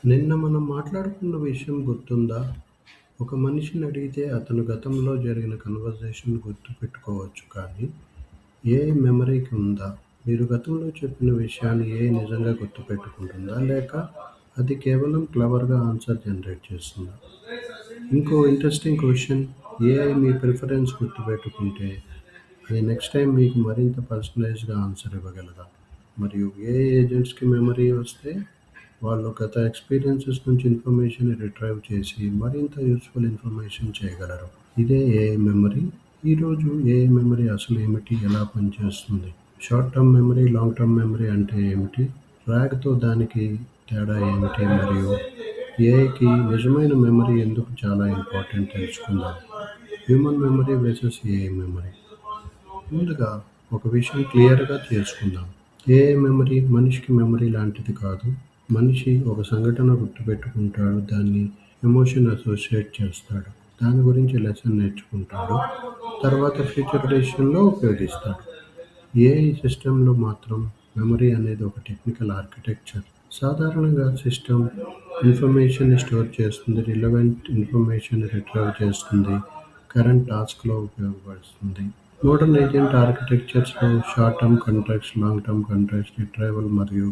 నిన్న మనం మాట్లాడుకున్న విషయం గుర్తుందా? ఒక మనిషిని అడిగితే అతను గతంలో జరిగిన కన్వర్జేషన్ గుర్తుపెట్టుకోవచ్చు కానీ, ఏఐ మెమరీకి ఉందా? మీరు గతంలో చెప్పిన విషయాన్ని ఏఐ నిజంగా గుర్తుపెట్టుకుంటుందా? లేక అది కేవలం క్లవర్‌గా ఆన్సర్ జనరేట్ చేస్తుందా? ఇంకో ఇంట్రెస్టింగ్ క్వెషన్, ఏఐ మీ ప్రిఫరెన్స్ గుర్తుపెట్టుకుంటే, అది నెక్స్ట్ టైం మీకు మరింత పర్సనలైజ్డ్‌గా ఆన్సర్ ఇవ్వగలదా? మరియు ఏఐ ఏజెంట్స్‌కి మెమరీ వస్తే, వాళ్ళు గత ఎక్స్‌పీరియన్సెస్ నుంచి ఇన్ఫర్మేషన్‌ని రిట్రైవ్ చేసి మరింత యూజ్‌ఫుల్ ఇన్ఫర్మేషన్ చేయగలరు. ఇదే ఏఐ మెమరీ. ఈరోజు ఏఐ మెమరీ అసలు ఏమిటి? ఎలా పనిచేస్తుంది? Short term memory, long term memory అంటే ఏమిటి? RAGతో దానికి తేడా ఏమిటి? మరియు ఏఐకి నిజమైన మెమరీ ఎందుకు చాలా ఇంపార్టెంట్ తెలుసుకుందాం. Human memory versus AI memory. ముందుగా ఒక విషయం క్లియర్‌గా చేసుకుందాం. ఏఐ మెమరీ మనిషికి మెమరీ లాంటిది కాదు. మనిషి ఒక సంఘటన గుర్తుపెట్టుకుంటాడు, దాన్ని ఎమోషన్ అసోసియేట్ చేస్తాడు, దాని గురించి లెసన్ నేర్చుకుంటాడు, తర్వాత ఫ్యూచర్ డెసిషన్‌లో ఉపయోగిస్తాడు. ఏఐ సిస్టమ్‌లో మాత్రం మెమరీ అనేది ఒక టెక్నికల్ ఆర్కిటెక్చర్. సాధారణంగా సిస్టమ్ ఇన్ఫర్మేషన్‌ని స్టోర్ చేస్తుంది, రిలవెంట్ ఇన్ఫర్మేషన్‌ని రిట్రైవ్ చేస్తుంది, కరెంట్ టాస్క్‌లో ఉపయోగపడుతుంది. మోడర్న్ ఏజెంట్ ఆర్కిటెక్చర్స్‌లో short term contacts, long term contacts, retrieval మరియు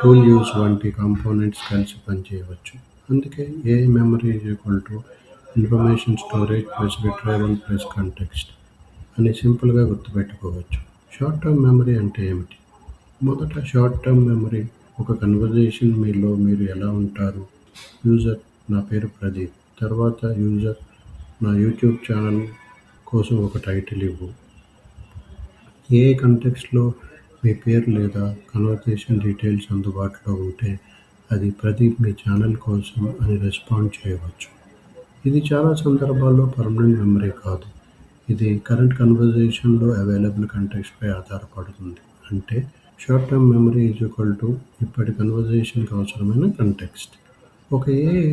టూల్ యూజ్ వంటి కాంపోనెంట్స్ కలిసి పనిచేయవచ్చు. అందుకే AI memory information storage plus retrieval plus context అని సింపుల్‌గా గుర్తుపెట్టుకోవచ్చు. షార్ట్ టర్మ్ మెమరీ అంటే ఏమిటి? మొదట షార్ట్ టర్మ్ మెమరీ ఒక కన్వర్జేషన్ మీలో మీరు ఎలా ఉంటారు? యూజర్ నా పేరు ప్రదీప్. తర్వాత యూజర్ నా యూట్యూబ్ ఛానల్ కోసం ఒక టైటిల్ ఇవ్వు. ఏ కంటెక్స్ట్‌లో మీ పేరు లేదా కన్వర్జేషన్ డీటెయిల్స్ అందుబాటులో ఉంటే, అది ప్రదీప్ మీ ఛానల్ కోసం అని రెస్పాండ్ చేయవచ్చు. ఇది చాలా సందర్భాల్లో పర్మనెంట్ మెమరీ కాదు. ఇది కరెంట్ కన్వర్జేషన్‌లో అవైలబుల్ కంటెక్స్ట్‌పై ఆధారపడుతుంది. అంటే షార్ట్ టర్మ్ మెమరీ ఇప్పటి కన్వర్జేషన్‌కి అవసరమైన కంటెక్స్ట్. ఒక ఏఐ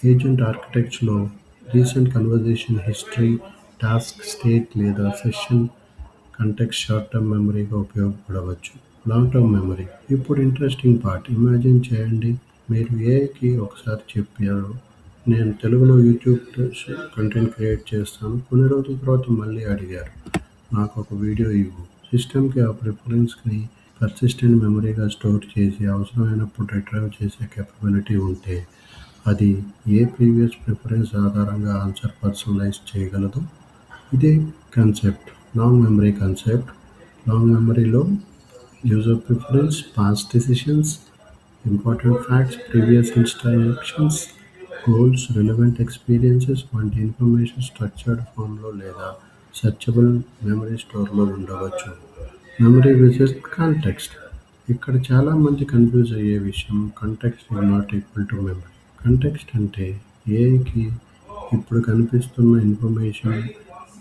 ఏజెంట్ ఆర్కిటెక్చర్‌లో recent conversation history, task state లేదా సెషన్ కంటెక్స్ట్ షార్ట్ టర్మ్ మెమరీగా ఉపయోగపడవచ్చు. Long term memory. ఇప్పుడు ఇంట్రెస్టింగ్ పార్ట్. ఇమాజిన్ చేయండి, మీరు ఏఐకి ఒకసారి చెప్పారు, నేను తెలుగులో యూట్యూబ్ కంటెంట్ క్రియేట్ చేస్తాను. కొన్ని రోజుల తర్వాత మళ్ళీ అడిగారు, నాకు ఒక వీడియో ఇవ్వు. సిస్టమ్‌కి ఆ ప్రిఫరెన్స్‌ని పర్సిస్టెంట్ మెమరీగా స్టోర్ చేసి అవసరమైనప్పుడు రిట్రైవ్ చేసే కేపబిలిటీ ఉంటే, అది ఏ ప్రీవియస్ ప్రిఫరెన్స్ ఆధారంగా ఆన్సర్ పర్సనలైజ్ చేయగలదు. ఇదే concept long memory concept. Long మెమరీలో user preference, past decisions, important facts, previous instructions, goals, relevant experiences వంటి ఇన్ఫర్మేషన్ స్ట్రక్చర్డ్ ఫామ్‌లో లేదా సెర్చబుల్ మెమరీ స్టోర్‌లో ఉండవచ్చు. Memory versus context. ఇక్కడ చాలా మంది కన్ఫ్యూజ్ అయ్యే విషయం, context is not equal to memory. Context అంటే ఏఐకి ఇప్పుడు కనిపిస్తున్న ఇన్ఫర్మేషన్.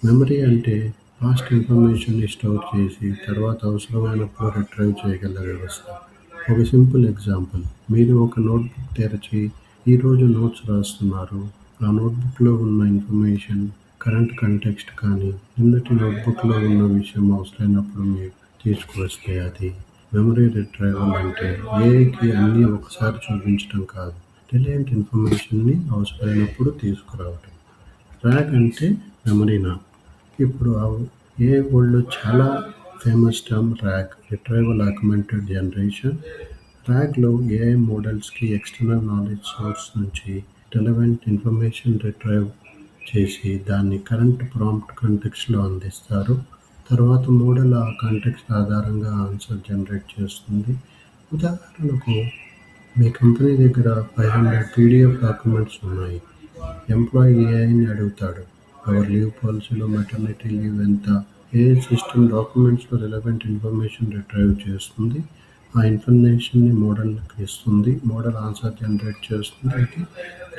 మెమరీ అంటే పాస్ట్ ఇన్ఫర్మేషన్‌ని స్టోర్ చేసి తర్వాత అవసరమైనప్పుడు రిట్రైవ్ చేయగల వ్యవస్థ. ఒక సింపుల్ ఎగ్జాంపుల్, మీరు ఒక నోట్‌బుక్ తెరచి ఈరోజు నోట్స్ రాస్తున్నారు. ఆ నోట్‌బుక్‌లో ఉన్న ఇన్ఫర్మేషన్ కరెంట్ కంటెక్స్ట్, కానీ నిన్నటి నోట్‌బుక్‌లో ఉన్న విషయం అవసరమైనప్పుడు మీరు తీసుకువస్తే అది మెమరీ రిట్రైవల్. అంటే ఏఐకి అన్నీ ఒకసారి చూపించడం కాదు, రిలవెంట్ ఇన్ఫర్మేషన్‌ని అవసరమైనప్పుడు తీసుకురావడం. RAG అంటే మెమరీ నాప్. ఇప్పుడు ఏఐ వరల్డ్‌లో చాలా famous term RAG, retrieval augmented generation. RAGలో ఏఐ మోడల్స్‌కి ఎక్స్టర్నల్ నాలెడ్జ్ సోర్స్ నుంచి రిలవెంట్ ఇన్ఫర్మేషన్ రిట్రైవ్ చేసి దాన్ని కరెంట్ ప్రాంప్ట్ కాంటెక్స్ట్‌లో అందిస్తారు. తర్వాత మోడల్ ఆ కాంటెక్స్ట్ ఆధారంగా ఆన్సర్ జనరేట్ చేస్తుంది. ఉదాహరణకు, మీ కంపెనీ దగ్గర 500 పీడిఎఫ్ డాక్యుమెంట్స్ ఉన్నాయి. ఎంప్లాయీ ఏఐని అడుగుతాడు, అవర్ లీవ్ పాలసీలో మెటర్నిటీ లీవ్ ఎంత? ఏఐ సిస్టమ్ డాక్యుమెంట్స్‌లో రిలవెంట్ ఇన్ఫర్మేషన్ రిట్రైవ్ చేస్తుంది. ఆ ఇన్ఫర్మేషన్‌ని మోడల్‌కి ఇస్తుంది. మోడల్ ఆన్సర్ జనరేట్ చేస్తుంది. ఇది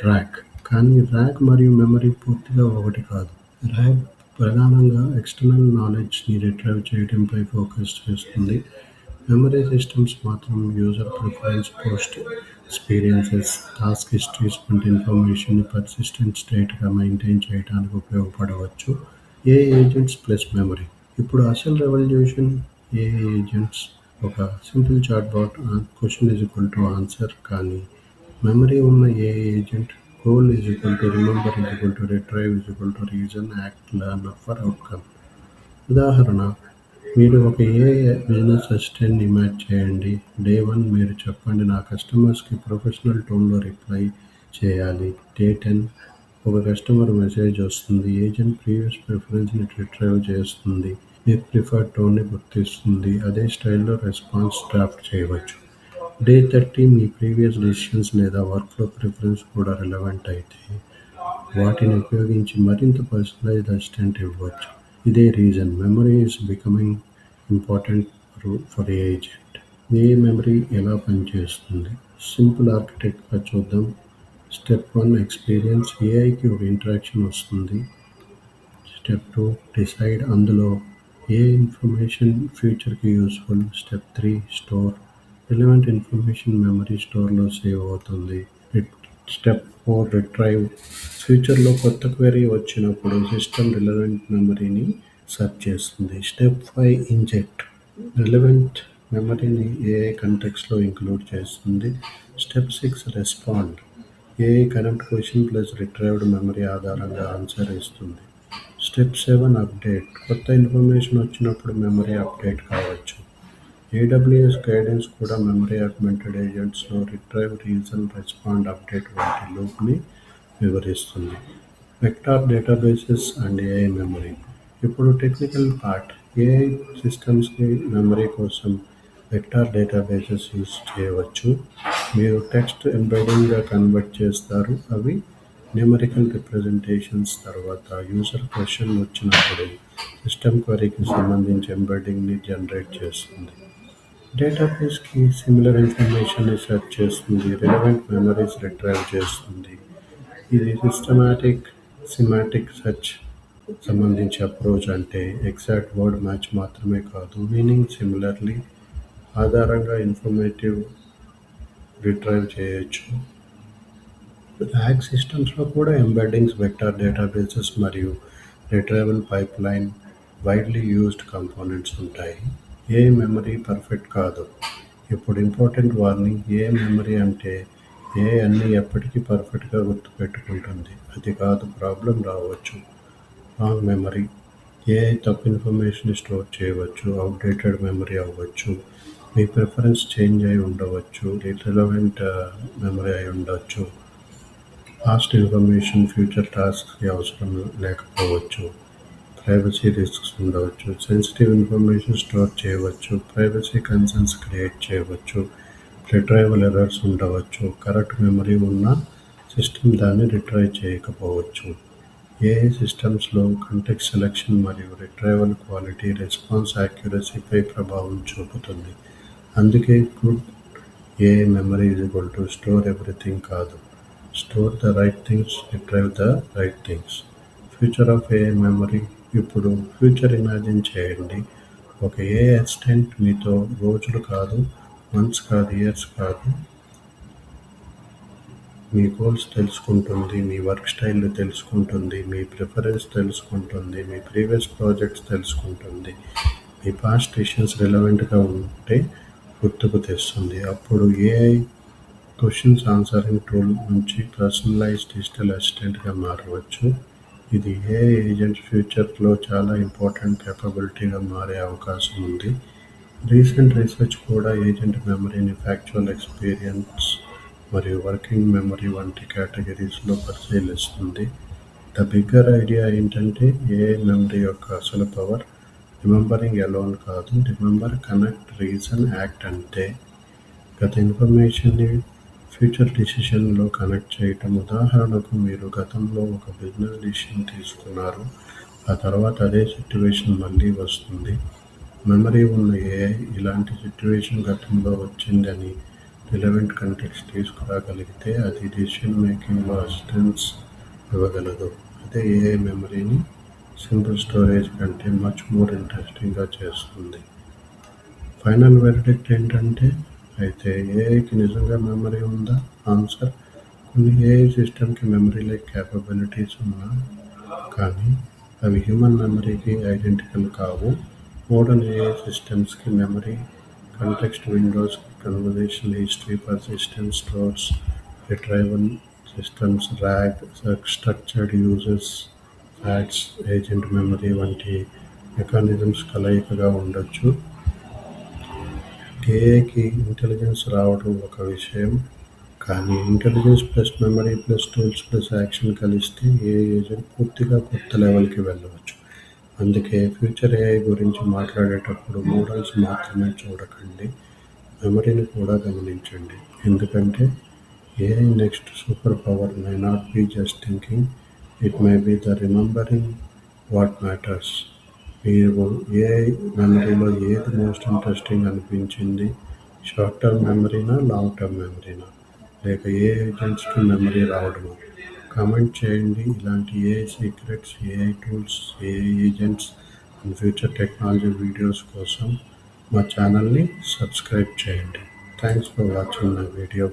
RAG. కానీ RAG మరియు మెమరీ పూర్తిగా ఒకటి కాదు. RAG ప్రధానంగా ఎక్స్టర్నల్ నాలెడ్జ్‌ని రిట్రైవ్ చేయడంపై ఫోకస్ చేస్తుంది. మెమరీ సిస్టమ్స్ మాత్రం user preference, post experiences, task histories వంటి ఇన్ఫర్మేషన్‌ని పర్సిస్టెంట్ స్టేట్‌గా మెయింటైన్ చేయడానికి ఉపయోగపడవచ్చు. AI agents plus memory. ఇప్పుడు అసలు రెవల్యూషన్ ఏఐ ఏజెంట్స్. ఒక simple chatbot, question is equal to answer, కానీ మెమరీ ఉన్న AI agent goal is equal to remember is equal to retrieve is equal to reason act learn for outcome. ఉదాహరణ, మీరు ఒక AI business అసిస్టెంట్ని imagine చేయండి. Day 1 మీరు చెప్పండి, నా కస్టమర్స్కి ప్రొఫెషనల్ టోన్లో రిప్లై చేయాలి. డే 10 ఒక కస్టమర్ మెసేజ్ వస్తుంది. ఏజెంట్ ప్రీవియస్ ప్రిఫరెన్స్ని రిట్రైవ్ చేస్తుంది, మీ ప్రిఫర్డ్ టోన్ని గుర్తిస్తుంది, అదే స్టైల్లో రెస్పాన్స్ డ్రాఫ్ట్ చేయవచ్చు. డే 30 మీ ప్రీవియస్ డెసిషన్స్ లేదా వర్క్ఫ్లో ప్రిఫరెన్స్ కూడా రిలవెంట్ అయితే వాటిని ఉపయోగించి మరింత పర్సనలైజ్డ్ అసిస్టెంట్ ఇవ్వచ్చు. ఇదే reason memory is becoming important for agent. A memory ఎలా పనిచేస్తుంది? సింపుల్ ఆర్కిటెక్ట్గా చూద్దాం. Step 1 experience. ఏఐకి ఒక ఇంటరాక్షన్ వస్తుంది. స్టెప్ 2 డిసైడ్, అందులో ఏ ఇన్ఫర్మేషన్ ఫ్యూచర్కి useful. Step 3 store, relevant information memory స్టోర్లో సేవ్ అవుతుంది. స్టెప్ 4 రిట్రైవ్, ఫ్యూచర్లో కొత్త క్వెరీ వచ్చినప్పుడు సిస్టమ్ రిలవెంట్ మెమరీని సెర్చ్ చేస్తుంది. స్టెప్ 5 ఇంజెక్ట్, రిలవెంట్ మెమరీని ఏఐ కంటెక్స్ట్లో ఇంక్లూడ్ చేస్తుంది. Step 6 respond, AI current question plus retrieved memory ఆధారంగా ఆన్సర్ ఇస్తుంది. స్టెప్ 7 అప్డేట్, కొత్త ఇన్ఫర్మేషన్ వచ్చినప్పుడు మెమరీ అప్డేట్ కావచ్చు. ఏడబ్ల్యూఎస్ గైడెన్స్ కూడా మెమరీ ఆగ్మెంటెడ్ ఏజెంట్స్లో రిట్రైవ్, రీజన్, రెస్పాండ్, అప్డేట్ వంటి లూప్ని వివరిస్తుంది. Vector databases and AI memory. ఇప్పుడు టెక్నికల్ పార్ట్. ఏఐ సిస్టమ్స్కి మెమరీ కోసం వెక్టార్ డేటాబేసెస్ యూజ్ చేయవచ్చు. మీరు టెక్స్ట్ ఎంబెడింగ్గా కన్వర్ట్ చేస్తారు. అవి న్యూమరికల్ రిప్రజెంటేషన్స్. తర్వాత యూజర్ క్వశ్చన్ వచ్చినప్పుడు సిస్టమ్ క్వరీకి సంబంధించి ఎంబెడింగ్ని జనరేట్ చేస్తుంది. డేటాబేస్కి సిమిలర్ ఇన్ఫర్మేషన్ని సెర్చ్ చేస్తుంది. రిలవెంట్ మెమరీస్ రిట్రైవ్ చేస్తుంది. ఇది సిస్టమాటిక్ సిమాటిక్ సెర్చ్ సంబంధించి అప్రోచ్. అంటే ఎగ్జాక్ట్ వర్డ్ మ్యాచ్ మాత్రమే కాదు, మీనింగ్ సిమిలర్లీ ఆధారంగా ఇన్ఫర్మేటివ్ రిట్రైవ్ చేయొచ్చు. ర్యాగ్ సిస్టమ్స్లో కూడా ఎంబెడ్డింగ్స్, వెక్టార్ డేటాబేసెస్ మరియు retrieval pipeline widely used components ఉంటాయి. ఏ మెమరీ పర్ఫెక్ట్ కాదు. ఇప్పుడు ఇంపార్టెంట్ వార్నింగ్, ఏ మెమరీ అంటే ఏ అన్ని ఎప్పటికీ పర్ఫెక్ట్గా గుర్తుపెట్టుకుంటుంది. అది కాదు, ప్రాబ్లం రావచ్చు. రాంగ్ మెమరీ, ఏ తప్పు ఇన్ఫర్మేషన్ స్టోర్ చేయవచ్చు, అవుట్డేటెడ్ మెమరీ అవ్వచ్చు, మీ ప్రిఫరెన్స్ చేంజ్ అయి ఉండవచ్చు, రిలవెంట్ మెమరీ అయి ఉండవచ్చు, పాస్ట్ ఇన్ఫర్మేషన్ ఫ్యూచర్ టాస్క్స్కి అవసరం లేకపోవచ్చు, ప్రైవసీ రిస్క్స్ ఉండవచ్చు, సెన్సిటివ్ ఇన్ఫర్మేషన్ స్టోర్ చేయవచ్చు, ప్రైవసీ కన్సర్న్స్ క్రియేట్ చేయవచ్చు, రిట్రైవల్ ఎర్రర్స్ ఉండవచ్చు, కరెక్ట్ మెమరీ ఉన్న సిస్టమ్ దాన్ని రిట్రైవ్ చేయకపోవచ్చు. ఏఐ సిస్టమ్స్లో కంటెక్స్ట్ సెలెక్షన్ మరియు రిట్రైవల్ క్వాలిటీ, రెస్పాన్స్ యాక్యురసీపై ప్రభావం చూపుతుంది. అందుకే good AI memory is equal to store everything కాదు, store the right things, retrieve the right things. Future of AI memory. ఇప్పుడు ఫ్యూచర్ ఇమాజిన్ చేయండి. ఒక ఏఐ అసిస్టెంట్ మీతో రోజులు కాదు, మంత్స్ కాదు, ఇయర్స్ కాదు, మీ గోల్స్ తెలుసుకుంటుంది, మీ వర్క్ స్టైల్ తెలుసుకుంటుంది, మీ ప్రిఫరెన్స్ తెలుసుకుంటుంది, మీ ప్రీవియస్ ప్రాజెక్ట్స్ తెలుసుకుంటుంది, మీ పాస్ట్ డెసిషన్స్ రిలవెంట్గా ఉంటే గుర్తుకు తెస్తుంది. అప్పుడు ఏఐ క్వశ్చన్స్ ఆన్సరింగ్ టూల్ నుంచి పర్సనలైజ్డ్ డిజిటల్ అసిస్టెంట్గా మారవచ్చు. ఇది ఏఐ ఏజెంట్ ఫ్యూచర్లో చాలా ఇంపార్టెంట్ కేపబిలిటీగా మారే అవకాశం ఉంది. రీసెంట్ రీసెర్చ్ కూడా ఏజెంట్ మెమరీని ఫ్యాక్చువల్ ఎక్స్పీరియన్స్ మరియు వర్కింగ్ మెమరీ వంటి కేటగిరీస్లో పరిశీలిస్తుంది. ద బిగ్గర్ ఐడియా ఏంటంటే ఏఐ మెమరీ యొక్క అసలు పవర్ రిమెంబరింగ్ అలోన్ కాదు, రిమెంబర్, కనెక్ట్, రీజన్, యాక్ట్. అంటే గత ఇన్ఫర్మేషన్ని ఫ్యూచర్ డిసిషన్లో కనెక్ట్ చేయటం. ఉదాహరణకు, మీరు గతంలో ఒక బిజినెస్ డిసిషన్ తీసుకున్నారు, ఆ తర్వాత అదే సిట్యువేషన్ మళ్ళీ వస్తుంది. మెమరీ ఉన్న ఏఐ ఇలాంటి సిట్యువేషన్ గతంలో వచ్చిందని రిలవెంట్ కంటెక్స్ట్ తీసుకురాగలిగితే అది డిసిషన్ మేకింగ్లో అసిస్టెన్స్ ఇవ్వగలదు. అదే ఏఐ మెమరీని సింపుల్ స్టోరేజ్ కంటే మచ్ మోర్ ఇంట్రెస్టింగ్గా చేస్తుంది. ఫైనల్ వెర్డిక్ట్ ఏంటంటే, అయితే ఏఐకి నిజంగా మెమరీ ఉందా? ఆన్సర్, కొన్ని ఏఐ సిస్టమ్కి మెమరీ లైక్ క్యాపబిలిటీస్ ఉన్నా కానీ అవి హ్యూమన్ మెమరీకి ఐడెంటికల్ కావు. మోడర్న్ ఏఐ సిస్టమ్స్కి memory, context windows, conversational history, persistent stores, retrieval systems, RAG, structured uses, facts, agent memory వంటి మెకానిజమ్స్ కలయికగా ఉండొచ్చు. ఏఐకి ఇంటెలిజెన్స్ రావడం ఒక విషయం, కానీ intelligence plus memory plus tools plus action కలిస్తే ఏ ఏజెంట్ పూర్తిగా కొత్త లెవెల్కి వెళ్ళవచ్చు. అందుకే ఫ్యూచర్ ఏఐ గురించి మాట్లాడేటప్పుడు మోడల్స్ మాత్రమే చూడకండి, మెమరీని కూడా గమనించండి. ఎందుకంటే AI next super power may not be just thinking, it may be the remembering what matters. మీరు ఏఐ మెమరీలో ఏది మోస్ట్ ఇంట్రెస్టింగ్ అనిపించింది? షార్ట్ టర్మ్ మెమరీనా, లాంగ్ టర్మ్ మెమరీనా, లేక ఏ ఏజెంట్స్కి మెమరీ రావడమా? కామెంట్ చేయండి. ఇలాంటి AI secrets, AI tools, AI agents and future technology videos కోసం మా ఛానల్ని సబ్స్క్రైబ్ చేయండి. Thanks for watching my video.